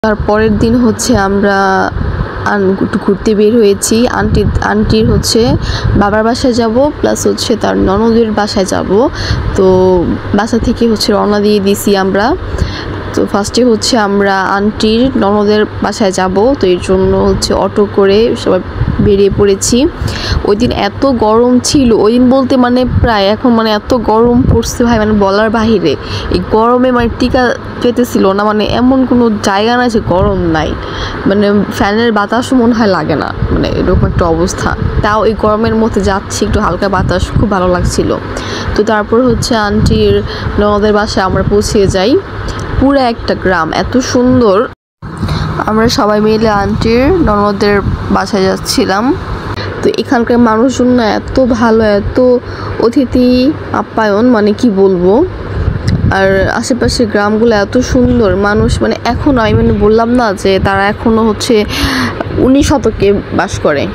তার পরের দিন হচ্ছে আমরা একটু ঘুরতে বের হয়েছি। আন্টির হচ্ছে বাবার বাসায় যাব, প্লাস হচ্ছে তার ননদের বাসায় যাব। তো বাসা থেকে হচ্ছে রওনা দিয়ে দিছি আমরা। তো ফার্স্টে হচ্ছে আমরা আন্টির ননদের বাসায় যাব, তো এর জন্য হচ্ছে অটো করে সবাই বেরিয়ে পড়েছি। ওই দিন এত গরম ছিল, ওই দিন বলতে মানে প্রায় এখন মানে এত গরম পড়ছে ভাই, মানে বলার বাহিরে। এই গরমে মানে টিকা পেতেছিল না, মানে এমন কোনো জায়গা না যে গরম নাই, মানে ফ্যানের বাতাসও মনে হয় লাগে না, মানে এরকম একটা অবস্থা। তাও এই গরমের মধ্যে যাচ্ছি, একটু হালকা বাতাস, খুব ভালো লাগছিল। তো তারপর হচ্ছে আন্টির ননদের বাসায় আমরা পৌঁছে যাই। পুরো একটা গ্রাম, এত সুন্দর। আমরা সবাই মিলে আন্টির ননদের বাসায় যাচ্ছিলাম। তো এখানকার মানুষজন না এত ভালো, এত অতিথি আপ্যায়ন, মানে কি বলবো। আর আশেপাশের গ্রামগুলো এত সুন্দর, মানুষ মানে এখনও, আমি মানে বললাম না যে তারা এখনও হচ্ছে 19 শতকে বাস করে।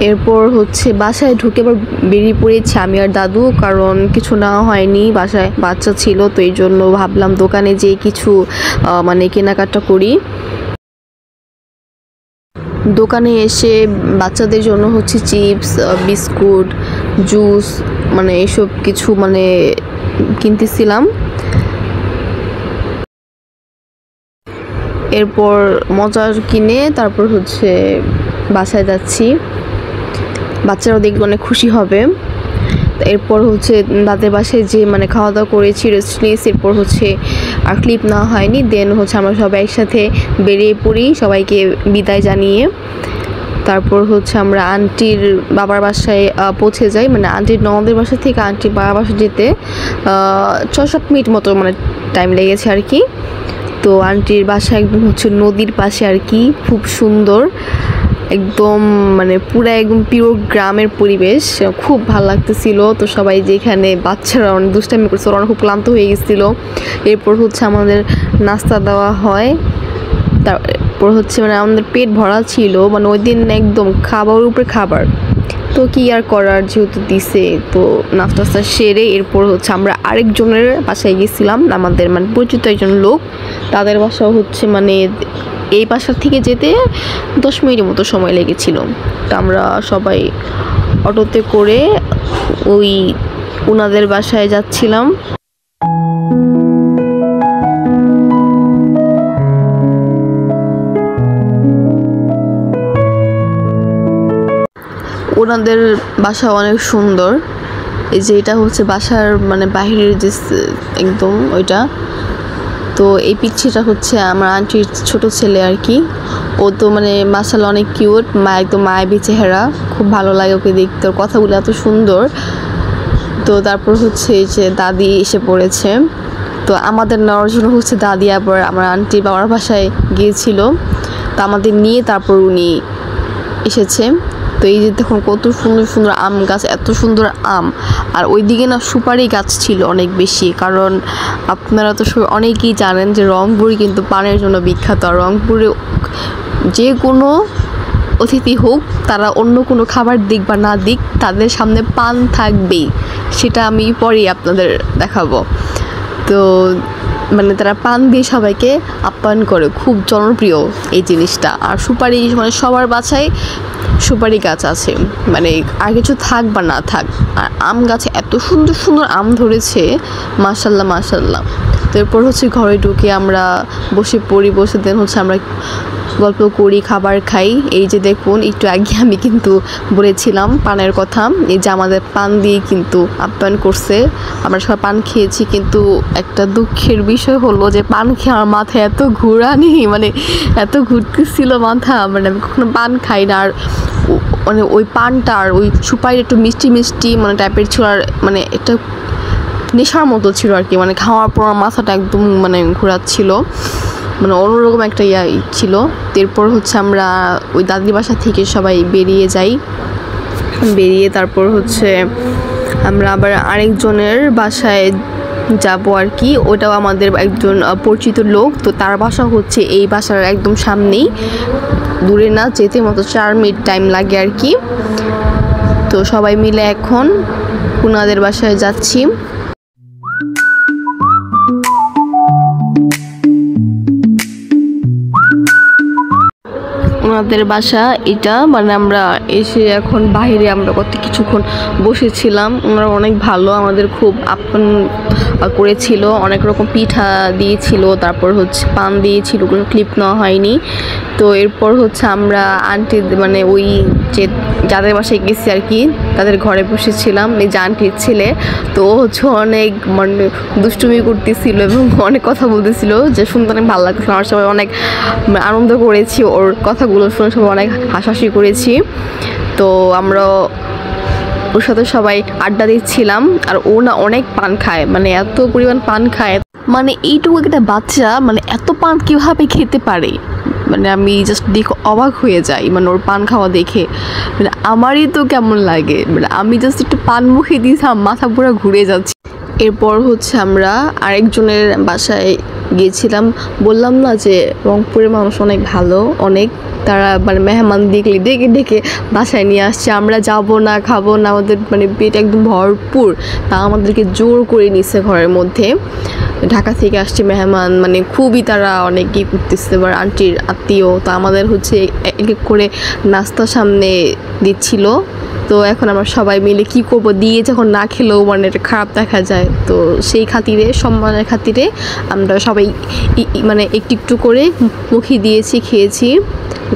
এরপর হচ্ছে বাসায় ঢুকে আবার বেরিয়ে পড়েছি আমি আর দাদু, কারণ কিছু নেওয়া হয়নি, বাসায় বাচ্চা ছিল, তো এই জন্য ভাবলাম দোকানে যেয়ে কিছু মানে কেনাকাটা করি। দোকানে এসে বাচ্চাদের জন্য হচ্ছে চিপস, বিস্কুট, জুস, মানে এসব কিছু মানে কিনতেছিলাম। এরপর মজা কিনে তারপর হচ্ছে বাসায় যাচ্ছি, বাচ্চারাও দেখলে অনেক খুশি হবে। এরপর হচ্ছে দাদের বাসায় যে মানে খাওয়া দাওয়া করেছি, রেস্ট নিয়েছি। এরপর হচ্ছে আর ক্লিপ না হয়নি, দেন হচ্ছে আমরা সবাই একসাথে বেরিয়ে পড়ি সবাইকে বিদায় জানিয়ে। তারপর হচ্ছে আমরা আন্টির বাবার বাসায় পৌঁছে যাই, মানে আন্টির ননদের বাসা থেকে আন্টির বাবার বাসা যেতে 6-7 মিনিট মতো মানে টাইম লেগেছে আর কি। তো আন্টির বাসা একদম হচ্ছে নদীর পাশে আর কি, খুব সুন্দর একদম, মানে পুরো একদম পিওর গ্রামের পরিবেশ, খুব ভালো লাগতেছিল। তো সবাই যেখানে বাচ্চারা অনেক দুষ্টামি করছে, ওরা খুব ক্লান্ত হয়ে গেছিলো। এরপর হচ্ছে আমাদের নাস্তা দেওয়া হয়, তারপর হচ্ছে মানে আমাদের পেট ভরা ছিল, মানে ওই দিন একদম খাবারের উপরে খাবার। তো কি আর করার, যেহেতু দিছে, তো নাস্তা সেরে এরপর হচ্ছে আমরা আরেকজনের বাসায় গেছিলাম, আমাদের মানে পরিচিত একজন লোক, তাদের বাসা হচ্ছে মানে এই বাসা থেকে যেতে 10 মিনিটের মতো সময় লেগেছিল। তো আমরা সবাই অটোতে করে ওই ওনাদের বাসায় যাচ্ছিলাম। ওনাদের বাসা অনেক সুন্দর। এই যে এটা হচ্ছে বাসার মানে বাহিরের যে একদম ওইটা। তো এই পিচ্ছিটা হচ্ছে আমার আন্টির ছোট ছেলে আর কি। ও তো মানে মাশাআল্লাহ অনেক কিউট, একদম মায়াবী চেহারা, খুব ভালো লাগে ওকে দেখতে, ওর কথাগুলো এত সুন্দর। তো তারপর হচ্ছে এই যে দাদি এসে পড়েছে। তো আমাদের নেওয়ার জন্য হচ্ছে দাদি আবার আমার আন্টি বাবার বাসায় গিয়েছিল, তো আমাদের নিয়ে তারপর উনি এসেছে। তো এই যে দেখুন কত সুন্দর সুন্দর আম গাছ, এত সুন্দর আম। আর ওইদিকে না সুপারি গাছ ছিল অনেক বেশি, কারণ আপনারা তো অনেকেই জানেন যে রংপুর কিন্তু পানের জন্য বিখ্যাত। আর রংপুরে যে কোনো অতিথি হোক, তারা অন্য কোনো খাবার দিক বা না দিক, তাদের সামনে পান থাকবেই, সেটা আমি পরেই আপনাদের দেখাবো। তো মানে তারা পান দিয়ে সবাইকে আপ্যায়ন করে, খুব জনপ্রিয় এই জিনিসটা। আর সুপারি মানে সবার বাসায় সুপারি গাছ আছে, মানে আর কিছু থাক বা না থাক। আর আম গাছে এত সুন্দর সুন্দর আম ধরেছে, মাশাল্লাহ মাশাল্লাহ। তো এরপর হচ্ছে ঘরে ঢুকে আমরা বসে পড়ি, বসে দেন হচ্ছে আমরা গল্প করি, খাবার খাই। এই যে দেখুন একটু আগে আমি কিন্তু বলেছিলাম পানের কথা, এই যে আমাদের পান দিয়ে কিন্তু আপ্যায়ন করছে, আমরা সবাই পান খেয়েছি। কিন্তু একটা দুঃখের বিষয় হলো যে পান খেয়ে আমার মাথায় এত ঘোরানি, মানে এত ঘুরতেছিল মাথা, মানে আমি কখনো পান খাই না। আর মানে ওই পানটা আর ওই সুপারি একটু মিষ্টি মিষ্টি মানে টাইপের ছিল, আর মানে একটা নেশার মতো ছিল আর কি, মানে খাওয়ার পর মাথাটা একদম মানে ঘোরাচ্ছিল, মানে অন্যরকম একটা ছিল। এরপর হচ্ছে আমরা ওই দাদির বাসা থেকে সবাই বেরিয়ে যাই, বেরিয়ে তারপর হচ্ছে আমরা আবার আরেকজনের বাসায় যাব আর কি। ওটাও আমাদের একজন পরিচিত লোক, তো তার বাসা হচ্ছে এই বাসার একদম সামনেই, দূরে না, যেতে মতো 4 মিনিট টাইম লাগে আর কি। তো সবাই মিলে এখন ওনাদের বাসায় যাচ্ছি। ওনাদের বাসা এটা, মানে আমরা এসে এখন বাইরে আমরা কত কিছুক্ষণ বসেছিলাম। ওনারা অনেক ভালো, আমাদের খুব আপন করেছিল, অনেক রকম পিঠা দিয়েছিল, তারপর হচ্ছে পান দিয়েছিল, কোনো ক্লিপ নেওয়া হয়নি। তো এরপর হচ্ছে আমরা আন্টি মানে ওই যে যাদের বাসায় গেছি আর কি তাদের ঘরে বসেছিলাম। এই যে আন্টির ছেলে, তো ও হচ্ছে অনেক মানে দুষ্টুমি করতেছিল এবং অনেক কথা বলতেছিল, যে শুনতে অনেক ভালো লাগছিল। আমার সবাই অনেক আনন্দ করেছি, ওর কথাগুলো শুনে সবাই অনেক হাসাহাসি করেছি। তো আমরা ওর সাথে সবাই আড্ডা দিচ্ছিলাম। আর ও না অনেক পান খায়, মানে এত পরিমাণ পান খায়, মানে এইটুকু একটা বাচ্চা মানে এত পান কীভাবে খেতে পারে, মানে আমি জাস্ট দেখে অবাক হয়ে যাই, মানে ওর পান খাওয়া দেখে। মানে আমারই তো কেমন লাগে, মানে আমি জাস্ট একটু পান মুখে দিয়েছিলাম, মাথা পুরো ঘুরে যাচ্ছে। এরপর হচ্ছে আমরা আরেকজনের বাসায় গিয়েছিলাম। বললাম না যে রংপুরের মানুষ অনেক ভালো, অনেক তারা মানে মেহমান দেখলে ডেকে ডেকে বাসায় নিয়ে আসছে। আমরা যাব না, খাবো না, আমাদের মানে পেট একদম ভরপুর, তা আমাদেরকে জোর করে নিচ্ছে ঘরের মধ্যে। ঢাকা থেকে আসছে মেহমান, মানে খুবই তারা অনেক ই করতেছে, এবার আন্টির আত্মীয়। তো আমাদের হচ্ছে এক এক করে নাস্তা সামনে দিচ্ছিল। তো এখন আমরা সবাই মিলে কি করব, দিয়ে যখন না খেলেও মানে এটা খারাপ দেখা যায়, তো সেই খাতিরে সম্মানের খাতিরে আমরা সবাই মানে একটু একটু করে মুখে দিয়েছি, খেয়েছি।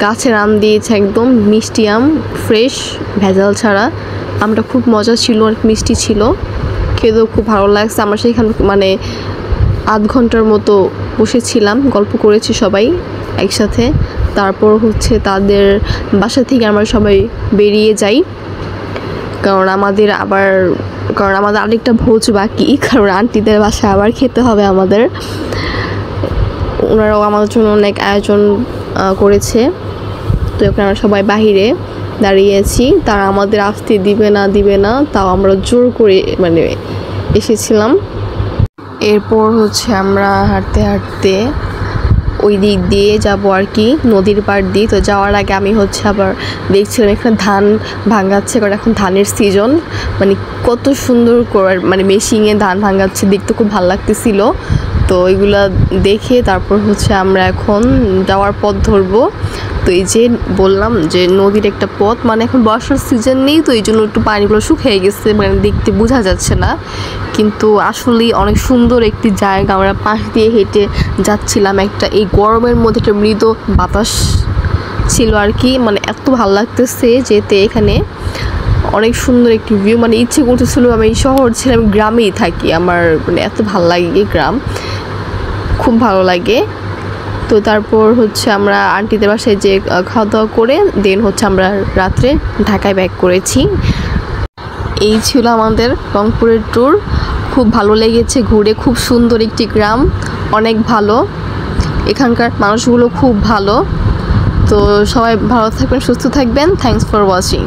গাছের আম দিয়েছে, একদম মিষ্টি আম, ফ্রেশ, ভেজাল ছাড়া। আমটা খুব মজা ছিল, অনেক মিষ্টি ছিল, খেতেও খুব ভালো লাগছে। আমরা সেখানে মানে আধ ঘন্টার মতো বসেছিলাম, গল্প করেছি সবাই একসাথে। তারপর হচ্ছে তাদের বাসা থেকে আমরা সবাই বেরিয়ে যাই, কারণ আমাদের আরেকটা ভোজ বাকি, কারণ আন্টিদের বাসায় আবার খেতে হবে আমাদের। ওনারাও আমাদের জন্য অনেক আয়োজন করেছে। তো এখন আমরা সবাই বাহিরে দাঁড়িয়েছি, তারা আমাদের আসতে দিবে না, তাও আমরা জোর করে মানে এসেছিলাম। এরপর হচ্ছে আমরা হাঁটতে হাঁটতে ওই দিক দিয়ে যাব আর কি, নদীর পাড় দিয়ে। তো যাওয়ার আগে আমি হচ্ছে আবার দেখছিলাম এখানে ধান ভাঙাচ্ছে, কারণ এখন ধানের সিজন, মানে কত সুন্দর করে মানে মেশিনে ধান ভাঙাচ্ছে, দেখতে খুব ভালো লাগতেছিল। তো ওইগুলা দেখে তারপর হচ্ছে আমরা এখন যাওয়ার পথ ধরবো। তো এই যে বললাম যে নদীর একটা পথ, মানে এখন বর্ষার সিজন নেই, তো এই জন্য একটু পানিগুলো শুকিয়ে গেছে, মানে দেখতে বোঝা যাচ্ছে না, কিন্তু আসলেই অনেক সুন্দর একটি জায়গা। আমরা পাশ দিয়ে হেঁটে যাচ্ছিলাম, একটা এই গরমের মধ্যে একটা মৃদু বাতাস ছিল আর কি, মানে এত ভালো লাগতেছে যেতে। এখানে অনেক সুন্দর একটি ভিউ, মানে ইচ্ছে করতেছিল আমি এই শহর ছেড়ে আমি গ্রামেই থাকি, আমার মানে এত ভালো লাগে গ্রাম, খুব ভালো লাগে। তো তারপর হচ্ছে আমরা আন্টিদের বাসায় যে খাওয়া দাওয়া করে দেন হচ্ছে আমরা রাত্রে ঢাকায় ব্যাক করেছি। এই ছিল আমাদের রংপুরের ট্যুর, খুব ভালো লেগেছে ঘুরে, খুব সুন্দর একটি গ্রাম, অনেক ভালো, এখানকার মানুষগুলো খুব ভালো। তো সবাই ভালো থাকবেন, সুস্থ থাকবেন। Thanks for watching.